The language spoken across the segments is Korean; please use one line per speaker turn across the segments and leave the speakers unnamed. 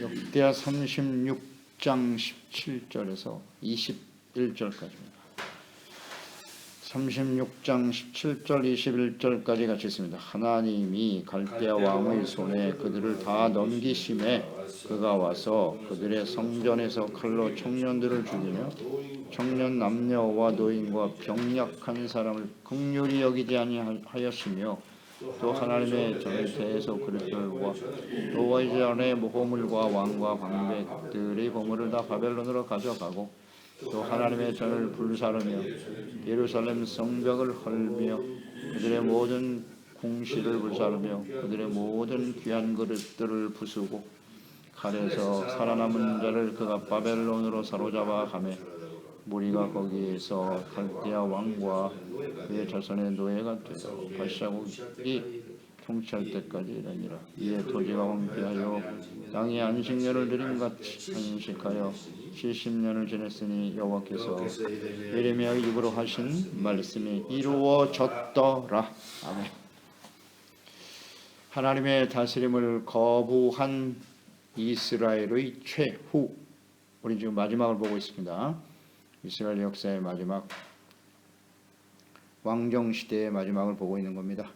역대하 36장 17절에서 21절까지입니다. 36장 17절 21절까지 같이 있습니다. 하나님이 갈대아 왕의 손에 그들을 다 넘기심에 그가 와서 그들의 성전에서 칼로 청년들을 죽이며 청년 남녀와 노인과 병약한 사람을 긍휼히 여기지 아니하였으며 또 하나님의 전에 대해서 그릇들과 또 이전의 보물과 왕과 방백들의 보물을 다 바벨론으로 가져가고 또 하나님의 전을 불사르며 예루살렘 성벽을 헐며 그들의 모든 궁실을 불사르며 그들의 모든 귀한 그릇들을 부수고 칼에서 살아남은 자를 그가 바벨론으로 사로잡아 가매 무리가 거기에서 갈대아 왕과 그의 자손의 노예가 되어 발자국이 통치할 때까지 이르니라. 이에 토지가 황폐하여 땅이 안식년을 드림같이 안식하여 70년을 지냈으니 여호와께서 예레미야의 입으로 하신 말씀이 이루어졌더라. 아멘. 하나님의 다스림을 거부한 이스라엘의 최후, 우리 지금 마지막을 보고 있습니다. 이스라엘 역사의 마지막, 왕정시대의 마지막을 보고 있는 겁니다.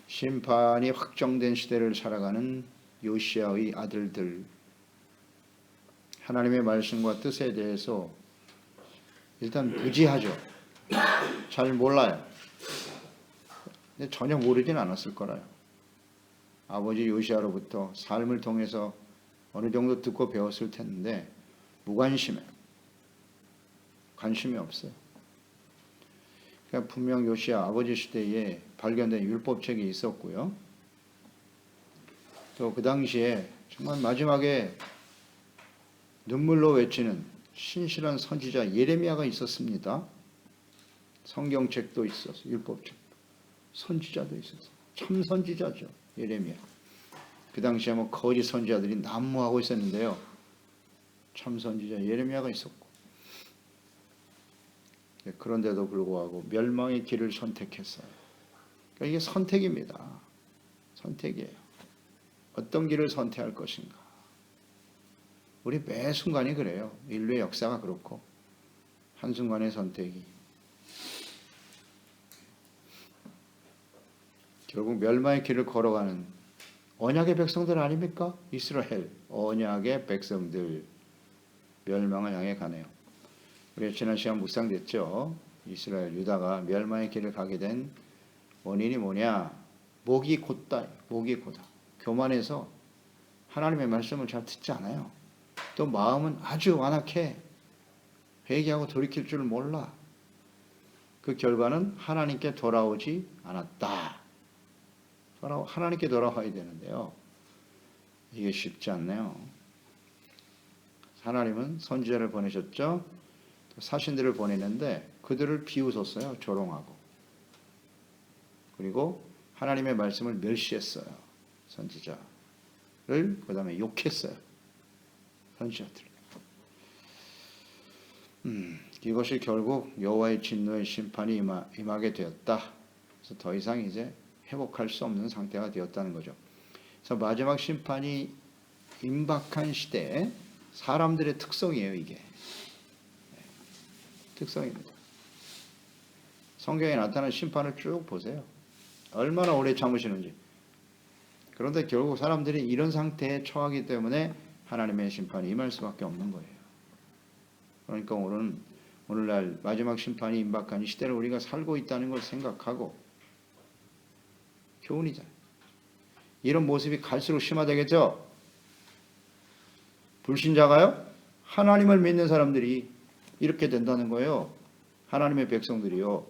심판이 확정된 시대를 살아가는 요시야의 아들들, 하나님의 말씀과 뜻에 대해서 일단 무지하죠. 잘 몰라요. 근데 전혀 모르진 않았을 거라요. 아버지 요시야로부터 삶을 통해서 어느 정도 듣고 배웠을 텐데 무관심해. 관심이 없어요. 그러니까 분명 요시야 아버지 시대에 발견된 율법책이 있었고요. 또 그 당시에 정말 마지막에 눈물로 외치는 신실한 선지자 예레미야가 있었습니다. 성경책도 있었어요. 율법책도. 선지자도 있었어요. 참 선지자죠. 예레미야. 그 당시에 뭐 거짓 선지자들이 난무하고 있었는데요. 참 선지자 예레미야가 있었고. 그런데도 불구하고 멸망의 길을 선택했어요. 그러니까 이게 선택입니다. 선택이에요. 어떤 길을 선택할 것인가. 우리 매 순간이 그래요. 인류의 역사가 그렇고 한순간의 선택이 결국 멸망의 길을 걸어가는 언약의 백성들 아닙니까? 이스라엘 언약의 백성들 멸망을 향해 가네요. 우리 지난 시간 묵상됐죠. 이스라엘 유다가 멸망의 길을 가게 된 원인이 뭐냐? 목이 곧다. 목이 고다. 교만해서 하나님의 말씀을 잘 듣지 않아요. 또 마음은 아주 완악해. 회개하고 돌이킬 줄 몰라. 그 결과는 하나님께 돌아오지 않았다. 하나님께 돌아와야 되는데요. 이게 쉽지 않네요. 하나님은 선지자를 보내셨죠. 사신들을 보내는데 그들을 비웃었어요. 조롱하고. 그리고 하나님의 말씀을 멸시했어요. 선지자를. 그 다음에 욕했어요. 선지자들. 이것이 결국 여호와의 진노의 심판이 임하게 되었다. 그래서 더 이상 이제 회복할 수 없는 상태가 되었다는 거죠. 그래서 마지막 심판이 임박한 시대에 사람들의 특성이에요. 이게. 특성입니다. 성경에 나타난 심판을 쭉 보세요. 얼마나 오래 참으시는지. 그런데 결국 사람들이 이런 상태에 처하기 때문에 하나님의 심판이 임할 수밖에 없는 거예요. 그러니까 오늘날 마지막 심판이 임박한 이 시대를 우리가 살고 있다는 걸 생각하고 교훈이잖아요. 이런 모습이 갈수록 심화되겠죠. 불신자가요? 하나님을 믿는 사람들이 이렇게 된다는 거예요. 하나님의 백성들이요.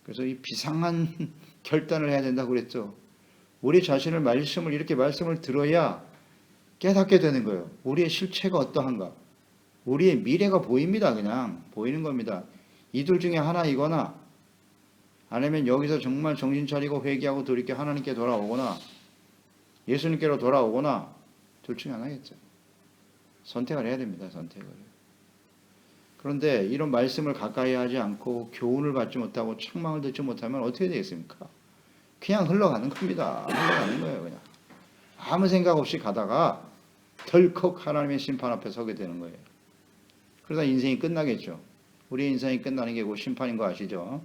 그래서 이 비상한 결단을 해야 된다고 그랬죠. 우리 자신을 이렇게 말씀을 들어야 깨닫게 되는 거예요. 우리의 실체가 어떠한가. 우리의 미래가 보입니다. 그냥 보이는 겁니다. 이둘 중에 하나이거나 아니면 여기서 정말 정신 차리고 회개하고 돌이켜 하나님께 돌아오거나 예수님께로 돌아오거나 둘 중에 하나겠죠. 선택을 해야 됩니다. 선택을. 그런데 이런 말씀을 가까이 하지 않고 교훈을 받지 못하고 책망을 듣지 못하면 어떻게 되겠습니까? 그냥 흘러가는 겁니다. 흘러가는 거예요. 그냥 아무 생각 없이 가다가 덜컥 하나님의 심판 앞에 서게 되는 거예요. 그러다 인생이 끝나겠죠. 우리 인생이 끝나는 게 그 심판인 거 아시죠?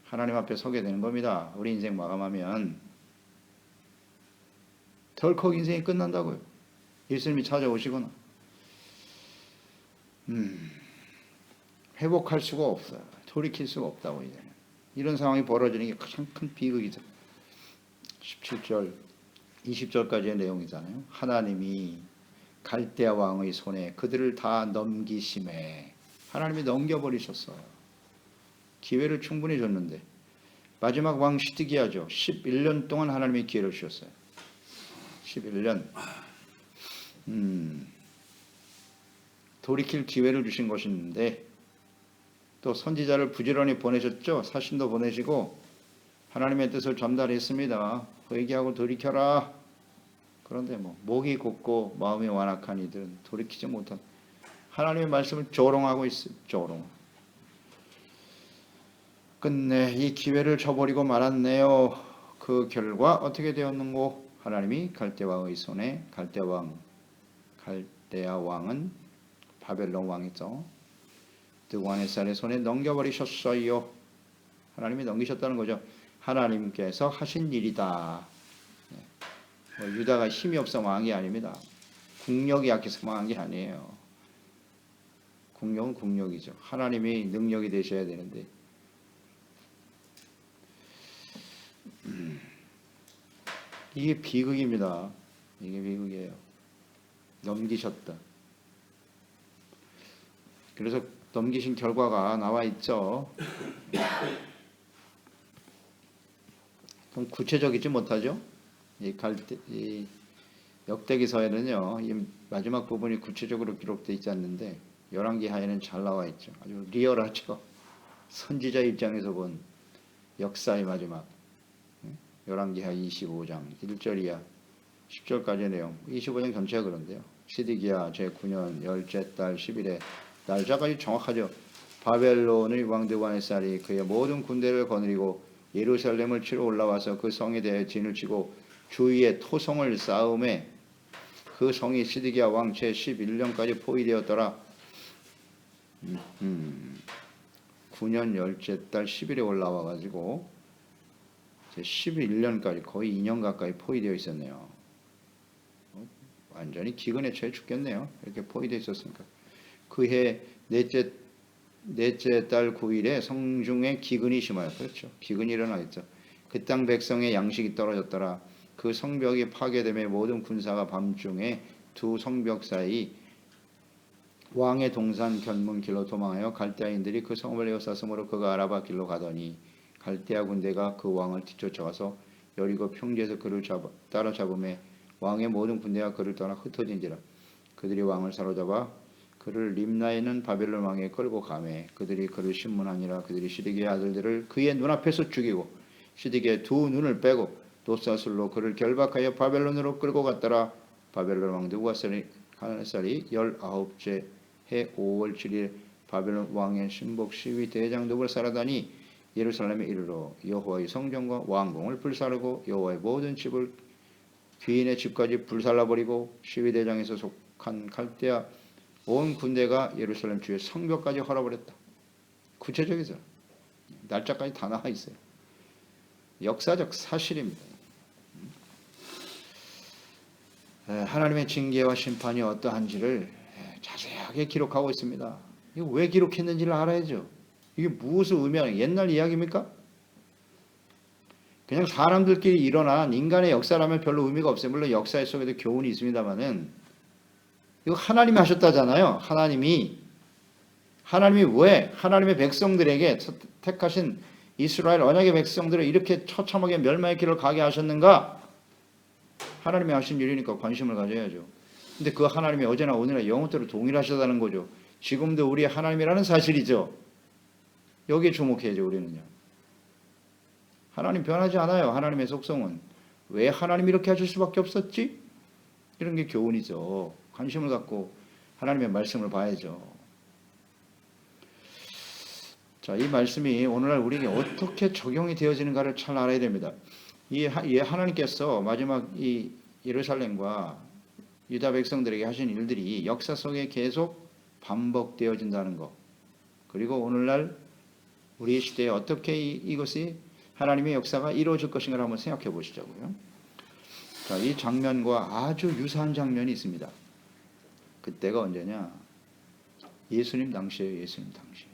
하나님 앞에 서게 되는 겁니다. 우리 인생 마감하면 덜컥 인생이 끝난다고요. 예수님이 찾아오시거나 회복할 수가 없어요. 돌이킬 수가 없다고 이제. 이런 상황이 벌어지는 게 가장 큰 비극이죠. 17절, 20절까지의 내용이잖아요. 하나님이 갈대아 왕의 손에 그들을 다 넘기심에 하나님이 넘겨버리셨어요. 기회를 충분히 줬는데 마지막 왕 시드기야죠. 11년 동안 하나님이 기회를 주셨어요. 11년 돌이킬 기회를 주신 것인데 또 선지자를 부지런히 보내셨죠. 사신도 보내시고 하나님의 뜻을 전달했습니다. 회개하고 돌이켜라. 그런데 목이 곧고 마음이 완악한 이들은 돌이키지 못한 하나님의 말씀을 조롱하고 있어요. 조롱. 끝내 이 기회를 저버리고 말았네요. 그 결과 어떻게 되었는고? 하나님이 갈대아 왕의 손에 갈대아 왕은 바벨론 왕이죠. 느부갓네살의 손에 넘겨버리셨어요. 하나님이 넘기셨다는 거죠. 하나님께서 하신 일이다. 유다가 힘이 없어 망한 게 아닙니다. 국력이 약해서 망한 게 아니에요. 국력은 국력이죠. 하나님이 능력이 되셔야 되는데 이게 비극입니다. 이게 비극이에요. 넘기셨다. 그래서 넘기신 결과가 나와 있죠. 좀 구체적이지 못하죠. 이 역대기서에는요, 이 마지막 부분이 구체적으로 기록되어 있지 않는데 열왕기하에는 잘 나와 있죠. 아주 리얼하죠. 선지자 입장에서 본 역사의 마지막. 열왕기하 25장 1절 이하 10절까지의 내용. 25장 전체가 그런데요. 시드기야 제9년 열째 달 10일에 날짜까지 정확하죠. 바벨론의 왕 느부갓네살이 그의 모든 군대를 거느리고 예루살렘을 치러 올라와서 그 성에 대해 진을 치고 주위에 토성을 쌓음에 그 성이 시드기야 왕 제11년까지 포위되었더라. 9년 열째 달 10일에 올라와 가지고 11년까지 거의 2년 가까이 포위되어 있었네요. 완전히 기근에 처해 죽겠네요. 이렇게 포위되어 있었으니까. 그해 넷째 달 9일에 성중에 기근이 심하여. 그렇죠. 기근이 일어나겠죠. 그 땅 백성의 양식이 떨어졌더라. 그 성벽이 파괴됨에 모든 군사가 밤중에 두 성벽 사이 왕의 동산 견문 길로 도망하여 갈대아인들이 그 성읍을 에워쌌으므로 그가 아라바 길로 가더니 갈대아 군대가 그 왕을 뒤쫓아가서 여리고 평지에서 그를 따라잡음에 왕의 모든 군대가 그를 떠나 흩어진지라. 그들이 왕을 사로잡아 그를 림나에 있는 바벨론 왕에 끌고 가매 그들이 그를 신문하니라. 그들이 시드기야 아들들을 그의 눈앞에서 죽이고 시드기야의 두 눈을 빼고 돛사슬로 그를 결박하여 바벨론으로 끌고 갔더라. 바벨론 왕 느부갓네살이 19째 해 5월 7일 바벨론 왕의 신복 시위 대장 느부갓네살이 예루살렘에 이르러 여호와의 성전과 왕궁을 불사르고 여호와의 모든 집을 귀인의 집까지 불살라버리고 시위대장에서 속한 갈대아 온 군대가 예루살렘 주의 성벽까지 헐어버렸다. 구체적이죠. 날짜까지 다 나와 있어요. 역사적 사실입니다. 하나님의 징계와 심판이 어떠한지를 자세하게 기록하고 있습니다. 이거 왜 기록했는지를 알아야죠. 이게 무엇을 의미하는 옛날 이야기입니까? 그냥 사람들끼리 일어난 인간의 역사라면 별로 의미가 없어요. 물론 역사 속에도 교훈이 있습니다만은 이거 하나님이 하셨다잖아요. 하나님이 왜 하나님의 백성들에게 택하신 이스라엘 언약의 백성들을 이렇게 처참하게 멸망의 길을 가게 하셨는가? 하나님이 하신 일이니까 관심을 가져야죠. 근데 그 하나님이 어제나 오늘나 영원토록 동일하시다는 거죠. 지금도 우리 하나님이라는 사실이죠. 여기에 주목해야죠. 우리는요. 하나님 변하지 않아요. 하나님의 속성은. 왜 하나님이 이렇게 하실 수밖에 없었지? 이런 게 교훈이죠. 관심을 갖고 하나님의 말씀을 봐야죠. 자, 이 말씀이 오늘날 우리에게 어떻게 적용이 되어지는가를 잘 알아야 됩니다. 이 하나님께서 마지막 이 예루살렘과 유다 백성들에게 하신 일들이 역사 속에 계속 반복되어진다는 것. 그리고 오늘날 우리 시대에 어떻게 이것이 하나님의 역사가 이루어질 것인가를 한번 생각해 보시자고요. 자, 이 장면과 아주 유사한 장면이 있습니다. 그때가 언제냐? 예수님 당시에요. 예수님 당시.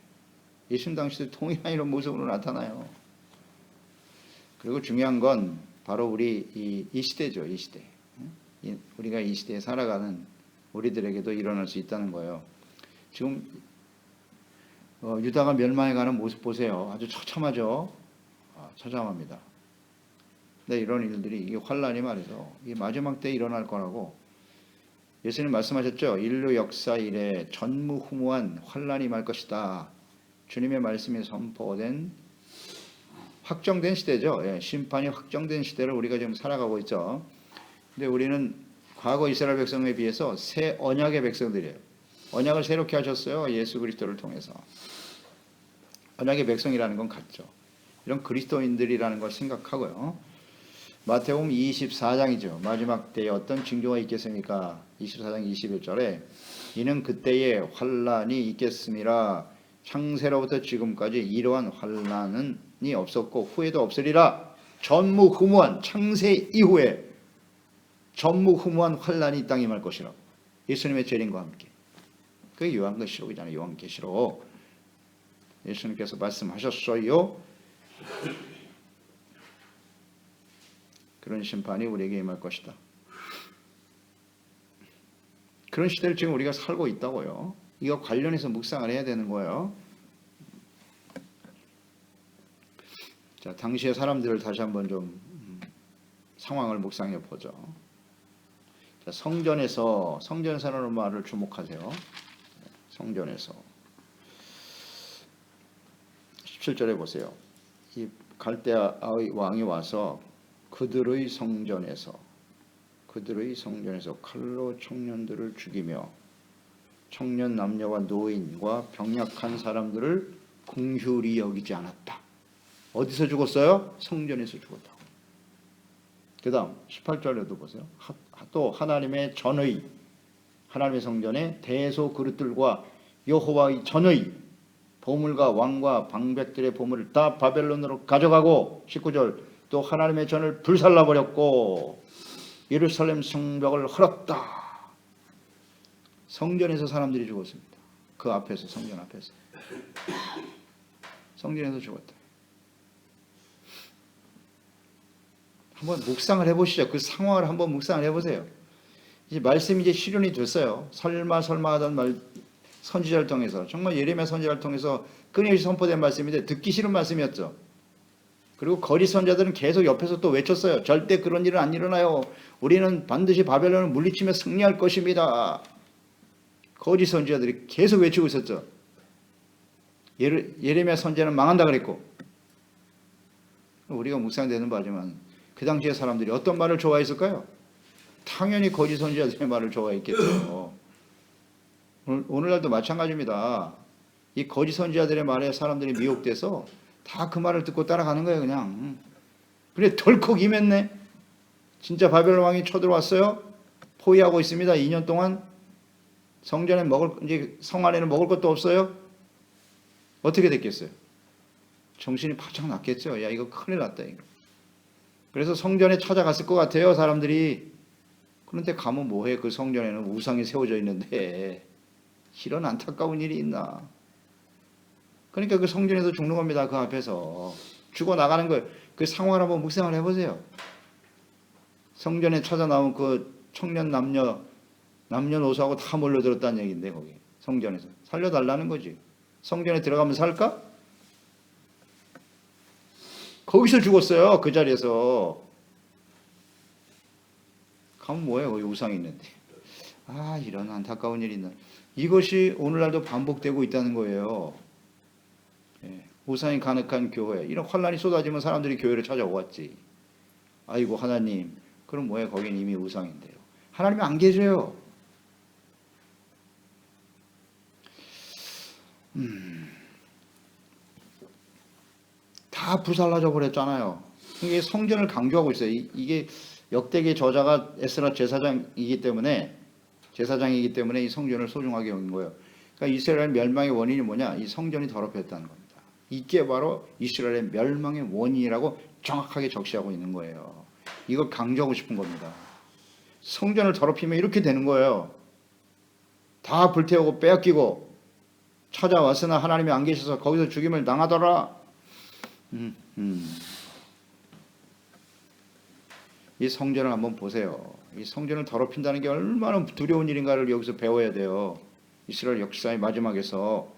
예수님 당시도 동일한 이런 모습으로 나타나요. 그리고 중요한 건 바로 우리 이 시대죠. 이 시대. 우리가 이 시대에 살아가는 우리들에게도 일어날 수 있다는 거예요. 지금 유다가 멸망해가는 모습 보세요. 아주 처참하죠. 처참합니다. 근데 이런 일들이, 이 환란이 말이죠, 이 마지막 때 일어날 거라고 예수님 말씀하셨죠. 인류 역사 이래 전무후무한 환란이 말 것이다. 주님의 말씀이 선포된 확정된 시대죠. 심판이 확정된 시대를 우리가 지금 살아가고 있죠. 근데 우리는 과거 이스라엘 백성에 비해서 새 언약의 백성들이에요. 언약을 새롭게 하셨어요. 예수 그리스도를 통해서. 언약의 백성이라는 건 같죠. 이런 그리스도인들이라는 걸 생각하고요. 마태복음 24장이죠. 마지막 때에 어떤 징조가 있겠습니까? 24장 21절에 이는 그때에 환란이 있겠음이라. 창세로부터 지금까지 이러한 환란이 없었고 후에도 없으리라. 전무후무한, 창세 이후에 전무후무한 환란이 이 땅에 임할 것이라고. 예수님의 재림과 함께. 그게 요한계시록이잖아요. 요한계시록. 예수님께서 말씀하셨어요. 그런 심판이 우리에게 임할 것이다. 그런 시대를 지금 우리가 살고 있다고요. 이거 관련해서 묵상을 해야 되는 거예요. 자, 당시의 사람들을 다시 한번 좀 상황을 묵상해 보죠. 자, 성전에서라는 말을 주목하세요. 성전에서 17절에 보세요. 이 갈대아 왕이 와서 그들의 성전에서 칼로 청년들을 죽이며 청년 남녀와 노인과 병약한 사람들을 긍휼히 여기지 않았다. 어디서 죽었어요? 성전에서 죽었다고. 그 다음 18절에도 보세요. 또 하나님의 성전에 대소 그릇들과 여호와의 전의 보물과 왕과 방백들의 보물을 다 바벨론으로 가져가고 19절 또 하나님의 전을 불살라버렸고 예루살렘 성벽을 헐었다. 성전에서 사람들이 죽었습니다. 그 앞에서, 성전 앞에서. 성전에서 죽었다. 한번 묵상을 해보시죠. 그 상황을 한번 묵상을 해보세요. 이제 말씀이 이제 실현이 됐어요. 설마 하던 말 선지자를 통해서, 정말 예레미야 선지자를 통해서 끊임없이 선포된 말씀인데 듣기 싫은 말씀이었죠. 그리고 거짓 선지자들은 계속 옆에서 또 외쳤어요. 절대 그런 일은 안 일어나요. 우리는 반드시 바벨론을 물리치며 승리할 것입니다. 거짓 선지자들이 계속 외치고 있었죠. 예레미야 선지자는 망한다 그랬고, 우리가 묵상되는 바지만 그 당시의 사람들이 어떤 말을 좋아했을까요? 당연히 거짓 선지자들의 말을 좋아했겠죠. 오늘날도 마찬가지입니다. 이 거짓 선지자들의 말에 사람들이 미혹돼서 다 그 말을 듣고 따라가는 거예요, 그냥. 그래 덜컥 임했네. 진짜 바벨론 왕이 쳐들어왔어요. 포위하고 있습니다. 2년 동안 성전에 이제 성 안에는 먹을 것도 없어요. 어떻게 됐겠어요? 정신이 바짝 났겠죠. 야, 이거 큰일 났다, 이거. 그래서 성전에 찾아갔을 것 같아요, 사람들이. 그런데 가면 뭐해? 그 성전에는 우상이 세워져 있는데 이런 안타까운 일이 있나? 그러니까 그 성전에서 죽는 겁니다. 그 앞에서 죽어 나가는 거예요. 그 상황을 한번 묵상을 해보세요. 성전에 찾아 나온 그 청년 남녀노소하고 다 몰려들었다는 얘기인데, 거기 성전에서 살려달라는 거지. 성전에 들어가면 살까? 거기서 죽었어요. 그 자리에서. 가면 뭐예요? 거기 우상이 있는데. 아, 이런 안타까운 일이 있나. 이것이 오늘날도 반복되고 있다는 거예요. 우상이 가득한 교회, 이런 환란이 쏟아지면 사람들이 교회를 찾아오겠지. 아이고 하나님, 그럼 뭐예요? 거긴 이미 우상인데요. 하나님이 안 계셔요. 다 부살라져 버렸잖아요. 이게 성전을 강조하고 있어요. 이게 역대기 저자가 에스라 제사장이기 때문에 이 성전을 소중하게 여긴 거예요. 그러니까 이스라엘 멸망의 원인이 뭐냐? 이 성전이 더럽혔다는 겁니다. 이게 바로 이스라엘의 멸망의 원인이라고 정확하게 적시하고 있는 거예요. 이걸 강조하고 싶은 겁니다. 성전을 더럽히면 이렇게 되는 거예요. 다 불태우고 빼앗기고 찾아왔으나 하나님이 안 계셔서 거기서 죽임을 당하더라. 이 성전을 한번 보세요. 이 성전을 더럽힌다는 게 얼마나 두려운 일인가를 여기서 배워야 돼요. 이스라엘 역사의 마지막에서.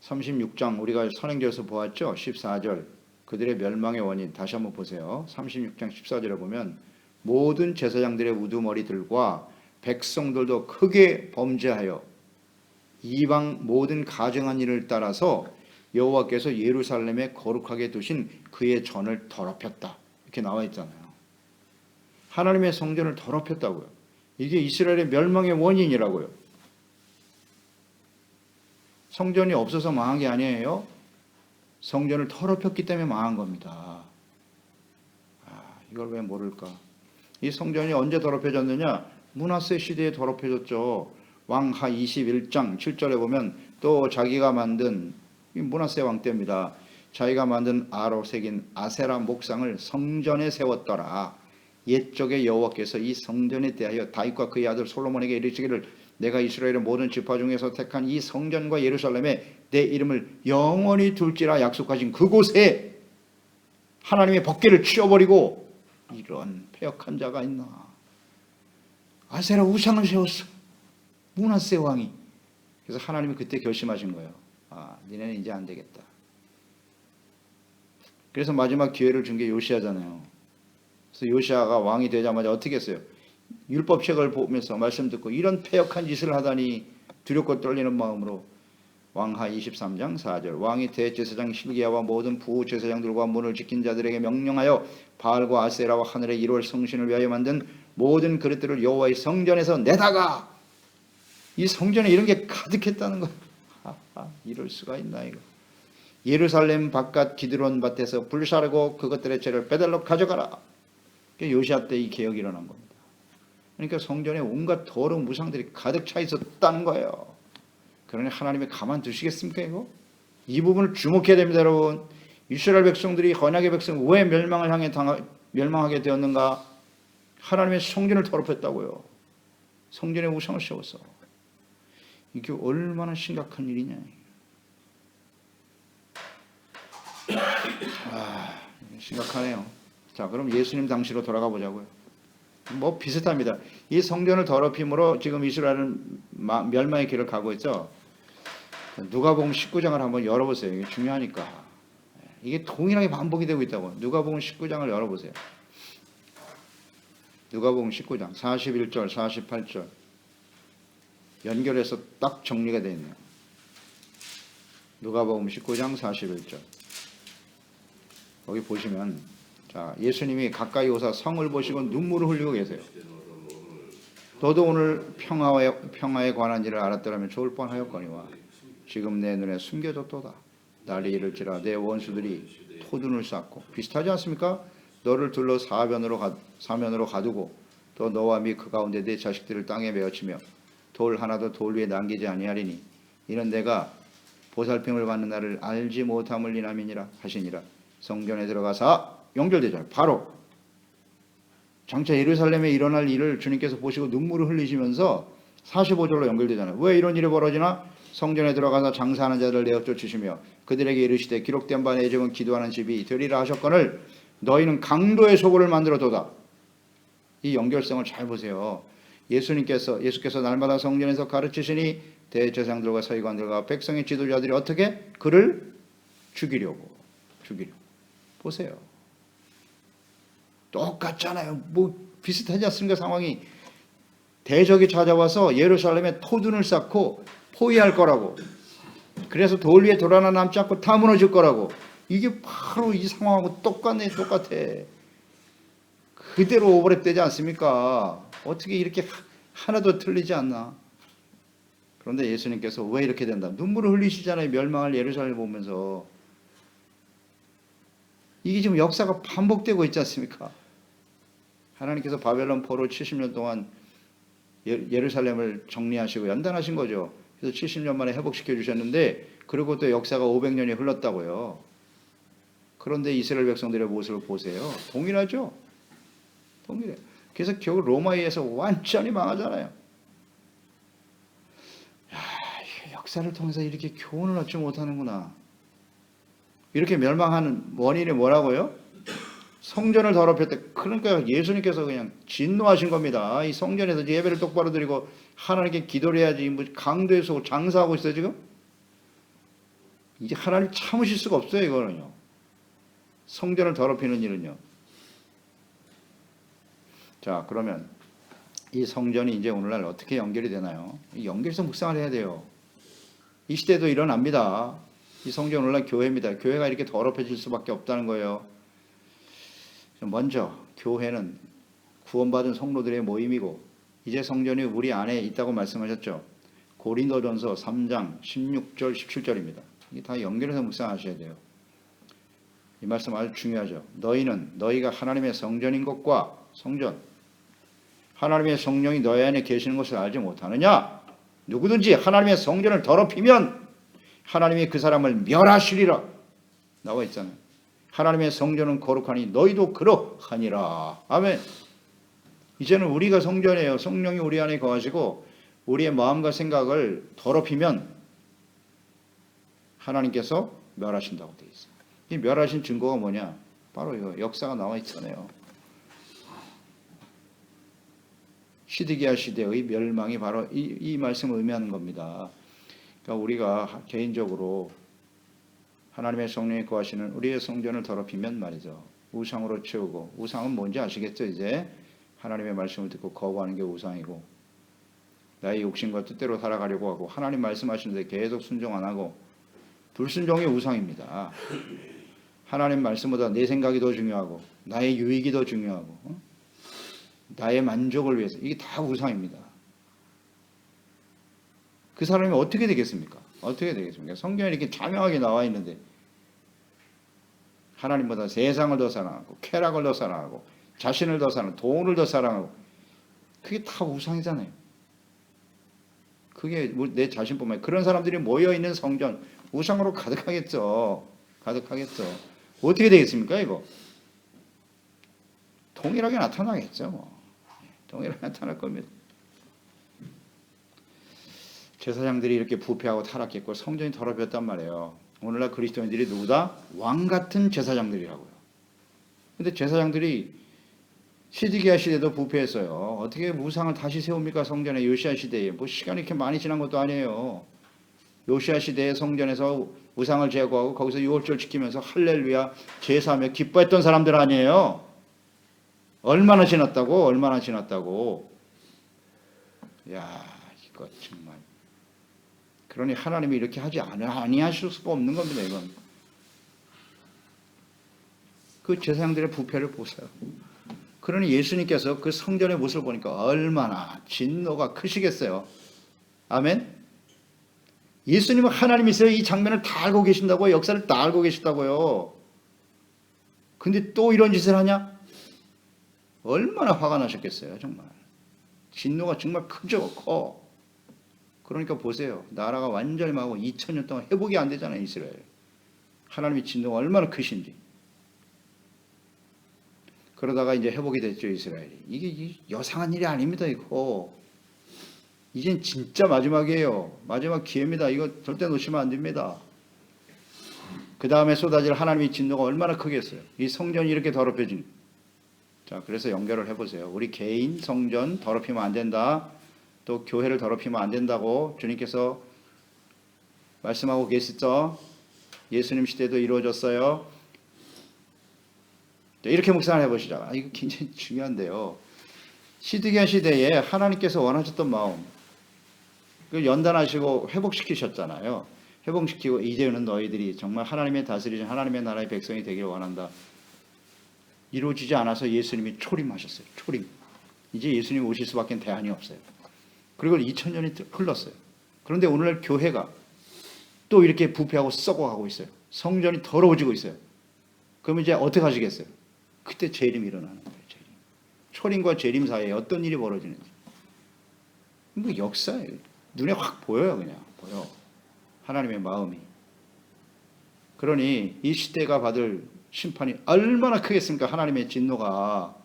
(36장) 우리가 선행전에서 보았죠. 14절 그들의 멸망의 원인 다시 한번 보세요. 36장 14절에 보면 모든 제사장들의 우두머리들과 백성들도 크게 범죄하여 이방 모든 가증한 일을 따라서 여호와께서 예루살렘에 거룩하게 두신 그의 전을 더럽혔다. 이렇게 나와 있잖아요. 하나님의 성전을 더럽혔다고요. 이게 이스라엘의 멸망의 원인이라고요. 성전이 없어서 망한 게 아니에요. 성전을 더럽혔기 때문에 망한 겁니다. 이걸 왜 모를까? 이 성전이 언제 더럽혀졌느냐? 므낫세 시대에 더럽혀졌죠. 왕하 21장 7절에 보면 또 자기가 만든 므낫세 왕 때입니다. 자기가 만든 아로 새긴 아세라 목상을 성전에 세웠더라. 옛적에 여호와께서 이 성전에 대하여 다윗과 그의 아들 솔로몬에게 이르시기를 내가 이스라엘의 모든 지파 중에서 택한 이 성전과 예루살렘에 내 이름을 영원히 둘지라 약속하신 그곳에 하나님의 법궤를 치워버리고 이런 패역한 자가 있나. 아세라 우상을 세웠어. 므낫세 왕이. 그래서 하나님이 그때 결심하신 거예요. 니네는 이제 안 되겠다. 그래서 마지막 기회를 준 게 요시아잖아요. 그래서 요시아가 왕이 되자마자 어떻게 했어요? 율법책을 보면서 말씀 듣고 이런 패역한 짓을 하다니 두렵고 떨리는 마음으로 왕하 23장 4절 왕이 대제사장 hil기야와 모든 부제사장들과 문을 지킨 자들에게 명령하여 바알과 아세라와 하늘의 1월 성신을 위하여 만든 모든 그릇들을 여호와의 성전에서 내다가. 이 성전에 이런 게 가득했다는 거. 이럴 수가 있나 이거. 예루살렘 바깥 기드론 밭에서 불사르고 그것들의 죄를 베들로 가져가라. 요시아 때 이 개혁이 일어난 겁니다. 그러니까 성전에 온갖 더러운 무상들이 가득 차 있었다는 거예요. 그러니 하나님이 가만 두시겠습니까 이거? 이 부분을 주목해야 됩니다 여러분. 이스라엘 백성들이 언약의 백성 왜 멸망을 향해 멸망하게 되었는가? 하나님의 성전을 더럽혔다고요. 성전에 우상을 세웠어. 이게 얼마나 심각한 일이냐. 심각하네요. 자, 그럼 예수님 당시로 돌아가 보자고요. 뭐 비슷합니다. 이 성전을 더럽힘으로 지금 이스라엘은 멸망의 길을 가고 있죠. 누가복음 19장을 한번 열어보세요. 이게 중요하니까. 이게 동일하게 반복이 되고 있다고. 누가복음 19장을 열어보세요. 누가복음 19장 41절 48절 연결해서 딱 정리가 되어 있네요. 누가복음 19장 41절 거기 보시면 자 예수님이 가까이 오사 성을 보시고 눈물을 흘리고 계세요. 너도 오늘 평화에 관한 일을 알았더라면 좋을 뻔하였거니와 지금 내 눈에 숨겨졌도다. 날이 이를지라 내 원수들이 토둔을 쌓고. 비슷하지 않습니까? 너를 둘러 사면으로 가두고 또 너와 및 그 가운데 내 자식들을 땅에 메어치며 돌 하나도 돌 위에 남기지 아니하리니 이는 내가 보살핌을 받는 날을 알지 못함을 인함이니라 하시니라. 성전에 들어가사 연결되잖아요. 바로 장차 예루살렘에 일어날 일을 주님께서 보시고 눈물을 흘리시면서 45절로 연결되잖아요. 왜 이런 일이 벌어지나? 성전에 들어가서 장사하는 자들을 내어 쫓으시며 그들에게 이르시되 기록된 바 내 집은 기도하는 집이 되리라 하셨거늘 너희는 강도의 소굴을 만들어도다. 이 연결성을 잘 보세요. 예수께서 날마다 성전에서 가르치시니 대제사장들과 서기관들과 백성의 지도자들이 어떻게 그를 죽이려고 보세요. 똑같잖아요. 뭐 비슷하지 않습니까? 상황이. 대적이 찾아와서 예루살렘에 토둔을 쌓고 포위할 거라고. 그래서 돌 위에 돌 하나 남지 않고 다 무너질 거라고. 이게 바로 이 상황하고 똑같아. 그대로 오버랩되지 않습니까? 어떻게 이렇게 하나도 틀리지 않나? 그런데 예수님께서 왜 이렇게 된다? 눈물을 흘리시잖아요. 멸망할 예루살렘을 보면서. 이게 지금 역사가 반복되고 있지 않습니까? 하나님께서 바벨론 포로 70년 동안 예루살렘을 정리하시고 연단하신 거죠. 그래서 70년 만에 회복시켜 주셨는데, 그리고 또 역사가 500년이 흘렀다고요. 그런데 이스라엘 백성들의 모습을 보세요. 동일하죠? 동일해요. 그래서 결국 로마에 의해서 완전히 망하잖아요. 야, 역사를 통해서 이렇게 교훈을 얻지 못하는구나. 이렇게 멸망하는 원인이 뭐라고요? 성전을 더럽혔다. 그러니까 예수님께서 그냥 진노하신 겁니다. 이 성전에서 예배를 똑바로 드리고 하나님께 기도를 해야지 뭐 강도에서 장사하고 있어요 지금? 이제 하나님 참으실 수가 없어요 이거는요. 성전을 더럽히는 일은요. 자, 그러면 이 성전이 이제 오늘날 어떻게 연결이 되나요? 연결해서 묵상을 해야 돼요. 이 시대도 일어납니다. 이 성전 오늘날 교회입니다. 교회가 이렇게 더럽혀질 수밖에 없다는 거예요. 먼저 교회는 구원받은 성도들의 모임이고 이제 성전이 우리 안에 있다고 말씀하셨죠. 고린도전서 3장 16절 17절입니다. 이게 다 연결해서 묵상하셔야 돼요. 이 말씀 아주 중요하죠. 너희가 하나님의 성전인 것과 성전, 하나님의 성령이 너희 안에 계시는 것을 알지 못하느냐? 누구든지 하나님의 성전을 더럽히면 하나님이 그 사람을 멸하시리라 나와 있잖아요. 하나님의 성전은 거룩하니 너희도 그러하니라. 아멘. 이제는 우리가 성전이에요. 성령이 우리 안에 거하시고 우리의 마음과 생각을 더럽히면 하나님께서 멸하신다고 되어 있어요. 이 멸하신 증거가 뭐냐? 바로 이거 역사가 나와 있잖아요. 시드기야 시대의 멸망이 바로 이 말씀을 의미하는 겁니다. 그러니까 우리가 개인적으로 하나님의 성령이 거하시는 우리의 성전을 더럽히면 말이죠. 우상으로 채우고, 우상은 뭔지 아시겠죠? 이제 하나님의 말씀을 듣고 거부하는 게 우상이고, 나의 욕심과 뜻대로 살아가려고 하고 하나님 말씀하시는데 계속 순종 안 하고 불순종이 우상입니다. 하나님 말씀보다 내 생각이 더 중요하고 나의 유익이 더 중요하고 나의 만족을 위해서, 이게 다 우상입니다. 그 사람이 어떻게 되겠습니까? 어떻게 되겠습니까? 성경에 이렇게 자명하게 나와 있는데 하나님보다 세상을 더 사랑하고 쾌락을 더 사랑하고 자신을 더 사랑하고 돈을 더 사랑하고, 그게 다 우상이잖아요. 그게 내 자신뿐만 아니라 그런 사람들이 모여있는 성전, 우상으로 가득하겠죠. 가득하겠죠. 어떻게 되겠습니까 이거? 동일하게 나타나겠죠. 동일하게 나타날 겁니다. 제사장들이 이렇게 부패하고 타락했고 성전이 더럽혔단 말이에요. 오늘날 그리스도인들이 누구다? 왕같은 제사장들이라고요. 근데 제사장들이 시드기야 시대도 부패했어요. 어떻게 우상을 다시 세웁니까? 성전에 요시야 시대에. 뭐 시간이 이렇게 많이 지난 것도 아니에요. 요시야 시대에 성전에서 우상을 제거하고 거기서 유월절 지키면서 할렐루야 제사하며 기뻐했던 사람들 아니에요. 얼마나 지났다고? 얼마나 지났다고? 야, 이거 정말. 그러니 하나님이 이렇게 하지 아니하실 수가 없는 겁니다. 이건. 그 제사장들의 부패를 보세요. 그러니 예수님께서 그 성전의 모습을 보니까 얼마나 진노가 크시겠어요. 아멘. 예수님은 하나님이세요. 이 장면을 다 알고 계신다고요. 역사를 다 알고 계시다고요. 근데 또 이런 짓을 하냐? 얼마나 화가 나셨겠어요. 정말. 진노가 정말 크죠. 커. 그러니까 보세요. 나라가 완전히 망하고 2000년 동안 회복이 안 되잖아요. 이스라엘. 하나님의 진노가 얼마나 크신지. 그러다가 이제 회복이 됐죠. 이스라엘이. 이게 여상한 일이 아닙니다. 이거. 이젠 진짜 마지막이에요. 마지막 기회입니다. 이거 절대 놓치면 안 됩니다. 그 다음에 쏟아질 하나님의 진노가 얼마나 크겠어요. 이 성전이 이렇게 더럽혀진. 자, 그래서 연결을 해보세요. 우리 개인 성전 더럽히면 안 된다. 또 교회를 더럽히면 안 된다고 주님께서 말씀하고 계시죠. 예수님 시대도 이루어졌어요. 이렇게 묵상을 해보시죠. 이거 굉장히 중요한데요. 시드기야 시대에 하나님께서 원하셨던 마음, 연단하시고 회복시키셨잖아요. 회복시키고 이제는 너희들이 정말 하나님의 다스리신 하나님의 나라의 백성이 되기를 원한다. 이루어지지 않아서 예수님이 초림하셨어요. 초림. 이제 예수님 오실 수밖에 대안이 없어요. 그리고 2000년이 흘렀어요. 그런데 오늘날 교회가 또 이렇게 부패하고 썩어가고 있어요. 성전이 더러워지고 있어요. 그럼 이제 어떻게 하시겠어요? 그때 재림이 일어나는 거예요. 재림. 초림과 재림 사이에 어떤 일이 벌어지는지. 뭐 역사예요. 눈에 확 보여요. 그냥 보여. 하나님의 마음이. 그러니 이 시대가 받을 심판이 얼마나 크겠습니까? 하나님의 진노가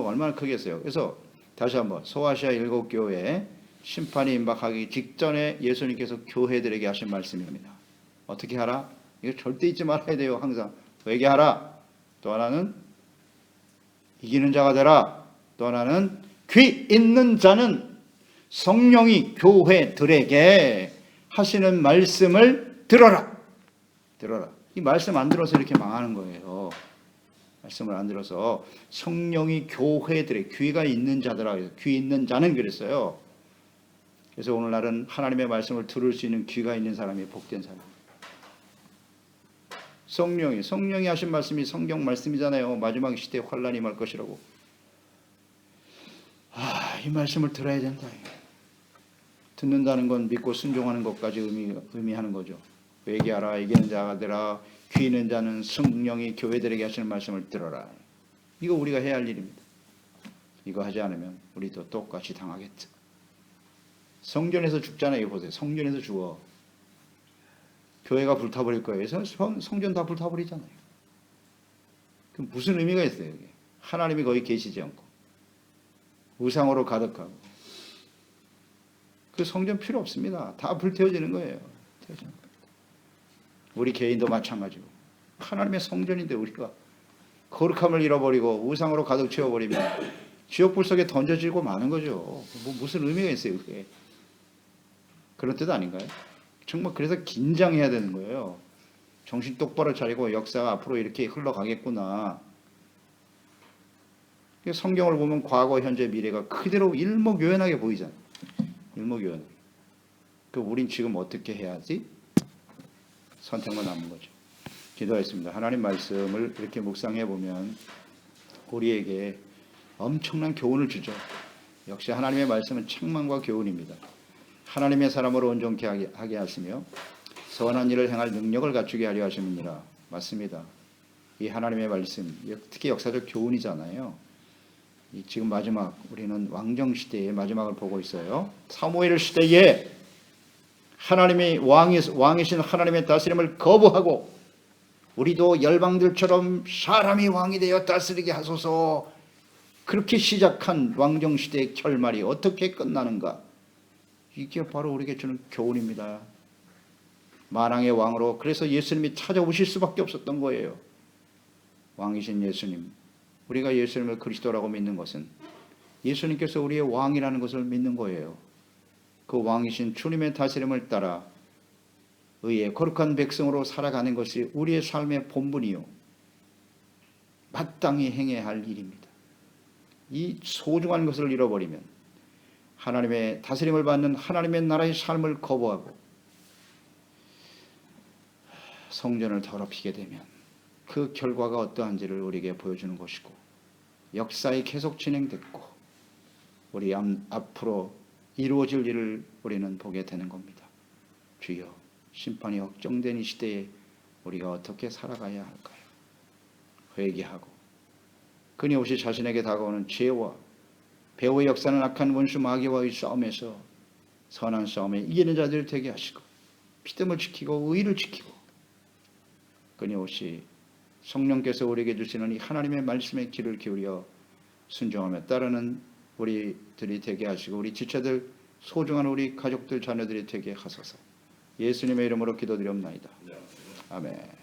얼마나 크겠어요. 그래서 다시 한번 소아시아 7교회에 심판이 임박하기 직전에 예수님께서 교회들에게 하신 말씀입니다. 어떻게 하라? 이거 절대 잊지 말아야 돼요. 항상 회개하라. 또 하나는 이기는 자가 되라. 또 하나는 귀 있는 자는 성령이 교회들에게 하시는 말씀을 들어라. 들어라. 이 말씀 안 들어서 이렇게 망하는 거예요. 말씀을 안 들어서 성령이 교회들의 귀가 있는 자들아. 귀 있는 자는 그랬어요. 그래서 오늘날은 하나님의 말씀을 들을 수 있는 귀가 있는 사람이 복된 사람입니다. 성령이 하신 말씀이 성경 말씀이잖아요. 마지막 시대에 환란이 임할 것이라고. 이 말씀을 들어야 된다. 듣는다는 건 믿고 순종하는 것까지 의미하는 거죠. 회개하라. 이기는 자가 되라. 귀 있는 자는 성령이 교회들에게 하시는 말씀을 들어라. 이거 우리가 해야 할 일입니다. 이거 하지 않으면 우리도 똑같이 당하겠죠. 성전에서 죽잖아요. 보세요. 성전에서 죽어. 교회가 불타버릴 거예요. 그래서 성전 다 불타버리잖아요. 그럼 무슨 의미가 있어요? 여기? 하나님이 거기 계시지 않고 우상으로 가득하고 그 성전 필요 없습니다. 다 불태워지는 거예요. 우리 개인도 마찬가지고 하나님의 성전인데 우리가 거룩함을 잃어버리고 우상으로 가득 채워버리면 지옥불 속에 던져지고 마는 거죠. 무슨 의미가 있어요? 그게. 그런 뜻 아닌가요? 정말 그래서 긴장해야 되는 거예요. 정신 똑바로 차리고 역사가 앞으로 이렇게 흘러가겠구나. 성경을 보면 과거, 현재, 미래가 그대로 일목요연하게 보이잖아요. 일목요연. 우린 지금 어떻게 해야지? 선택만 남은 거죠. 기도하겠습니다. 하나님 말씀을 이렇게 묵상해 보면 우리에게 엄청난 교훈을 주죠. 역시 하나님의 말씀은 책망과 교훈입니다. 하나님의 사람으로 온전케 하게 하시며 선한 일을 행할 능력을 갖추게 하려 하심이니라. 맞습니다. 이 하나님의 말씀, 특히 역사적 교훈이잖아요. 지금 마지막 우리는 왕정시대의 마지막을 보고 있어요. 사무엘 시대에 하나님의 왕이신 하나님의 다스림을 거부하고 우리도 열방들처럼 사람이 왕이 되어 다스리게 하소서. 그렇게 시작한 왕정시대의 결말이 어떻게 끝나는가? 이게 바로 우리에게 주는 교훈입니다. 만왕의 왕으로 그래서 예수님이 찾아오실 수밖에 없었던 거예요. 왕이신 예수님. 우리가 예수님을 그리스도라고 믿는 것은 예수님께서 우리의 왕이라는 것을 믿는 거예요. 그 왕이신 주님의 다스림을 따라 의의 거룩한 백성으로 살아가는 것이 우리의 삶의 본분이요. 마땅히 행해야 할 일입니다. 이 소중한 것을 잃어버리면 하나님의 다스림을 받는 하나님의 나라의 삶을 거부하고 성전을 더럽히게 되면 그 결과가 어떠한지를 우리에게 보여주는 것이고 역사에 계속 진행됐고 우리 앞으로 이루어질 일을 우리는 보게 되는 겁니다. 주여, 심판이 확정된 이 시대에 우리가 어떻게 살아가야 할까요? 회개하고 끊임없이 자신에게 다가오는 죄와 배후의 역사는 악한 원수 마귀와의 싸움에서 선한 싸움에 이기는 자들이 되게 하시고 믿음을 지키고 의를 지키고 끊임없이 성령께서 우리에게 주시는 이 하나님의 말씀에 귀를 기울여 순종하며 따르는 우리들이 되게 하시고 우리 지체들 소중한 우리 가족들 자녀들이 되게 하소서. 예수님의 이름으로 기도드리옵나이다. 아멘.